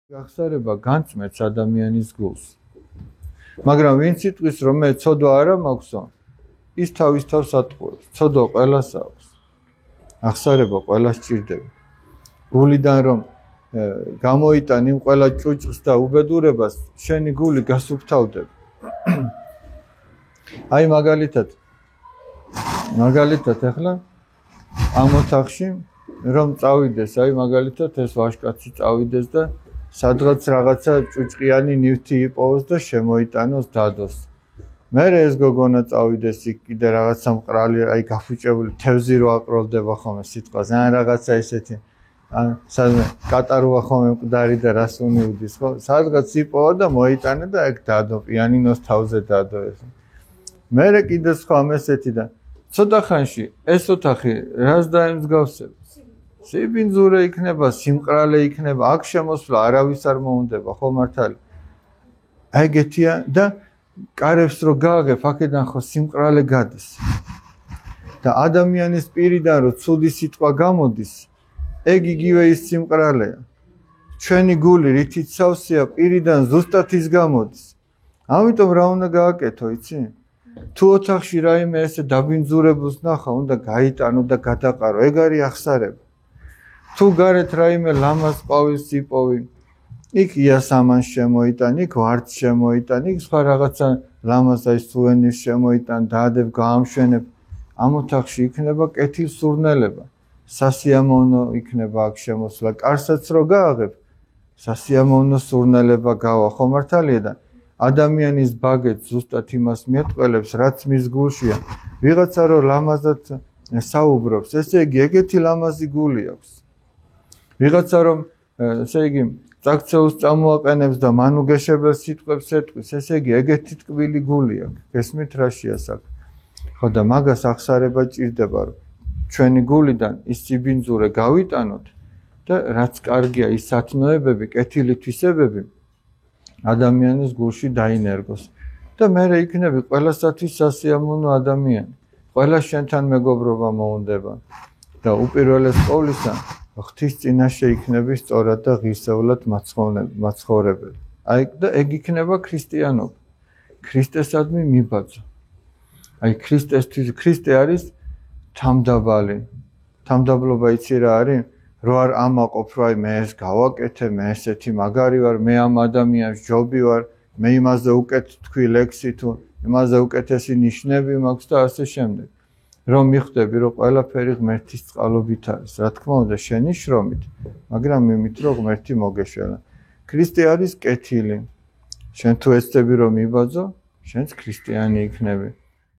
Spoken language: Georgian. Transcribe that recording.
გახსარება განწმენს ადამიანის გულს. მაგრამ ვინც იტყვის რომ მე ცოდვა არა მაქვსო, ის თავის თავს ატყუებს. ცოდვა ყველას აქვს. გახსარება ყველას ჭირდება. გულიდან რომ გამოიტან იმ ყველა ჭუჭყს და უბედურებას, შენი გული გასუფთავდება. აი მაგალითად ახლა ამ ოთახში რომ წავიდეს, აი მაგალითად ეს ვაჟკაცი წავიდეს და სადღაც რაღაცა ჭუჭყიანი ნივთი იპოვოს და შემოიტანოს დადოს. მერე ეს გოგონა წავიდეს იქ კიდე რაღაცა მყრალი, აი გაფუჭებული თევზი რო აკროლდება ხოლმე სიტყვას, ან რაღაცა ესეთი, ან სადმე კატაროა ხოლმე მკვდარი და რას უნივდის, ხო? სადღაც იპოვა და მოიტანა და ეგ დადო, პიანინოს თავზე დადო ეს. მერე კიდე სხვა ესეთი და ცოტა ხანში ეს ოთახი რას დაემსგავსებს? სიბინძურე იქნება, სიმყრალე იქნება, აქ შემოსვლა არავის არ მოუნდება, ხო მართალი? ეგეთია და კარებს რო გააგებ, აქედან ხო სიმყრალე გადის. და ადამიანის პირიდან რო ცუდი სიტყვა გამოდის, ეგ იგივე ის სიმყრალეა. ჩვენი გული რითიც სავსეა, პირიდან ზუსტად ის გამოდის. ამიტომ რა უნდა გააკეთო, იცი? თუ ოთახში რაიმე ესე დაბინძურებულს ნახა, უნდა გაიტანო და გადაყარო, ეგ არის აღსარება. თუ გარეთ რაიმე ლამაზ ყვავილს იპოვი, იქ იასამანს შემოიტან, იქ ვარდს შემოიტან, იქ სხვა რაღაცა ლამაზ აი სუვენირს შემოიტან, დაადებ, გაამშვენებ, ამ ოთახში იქნება კეთილსურნელება. სასიამოვნო იქნება აქ შემოსვლა, კარსაც რო გააღებ, სასიამოვნო სურნელება გავა, ხო მართალია და ადამიანის ბაგეთ ზუსტად იმას მიეტყველებს, რაც მის გულშია. ვიღაცა რო ლამაზად საუბრობს, ესე იგი ეგეთი ლამაზი გული აქვს. ვიღაცა რომ ესე იგი წაქცეულს წამოაყენებს და მანუგეშებელ სიტყვებს ეტყვის, ესე იგი ეგეთი ტკბილი გული აქვს. გესმით რა შეასაკ? ხო და მაგას აღსარება ჭირდება, რომ ჩვენი გულიდან ის სიბინძურე გავიტანოთ და რაც კარგია ის სათნოებები, კეთილი თვისებები ადამიანის გულში დაინერგოს. და მერე იქნები ყველასათვის სასიამოვნო ადამიანი. ყველა შენთან მეგობრობა მოუნდება და უპირველეს ყოვლისა ღვთის წინაშე იქნები სწორად და ღირსეულად მაცხოვრებელი. აი და ეგ იქნება ქრისტიანობა. ქრისტესადმი მიბაძო. აი ქრისტესთვის ქრისტე არის თამდაბალი. თამდაბლობა იცი რა არის? რო არ ამაყოფ, რომ აი მე ეს გავაკეთე, მე ესეთი მაგარი ვარ, მე ამ ადამიანს ჯობი ვარ, მე იმაზე უკეთ თქვი ლექსი თუ იმაზე უკეთესი ნიშნები მაქვს და ასე შემდეგ. რომ მიხვდები, რომ ყველაფერი ღმერთის წყალობით არის, რა თქმა უნდა, შენი შრომით, მაგრამ იმით, რომ ღმერთი მოგეშველა. ქრისტე არის კეთილი. შენ თუ ეცდები, რომ მიბაძო, შენც ქრისტიანი იქნები.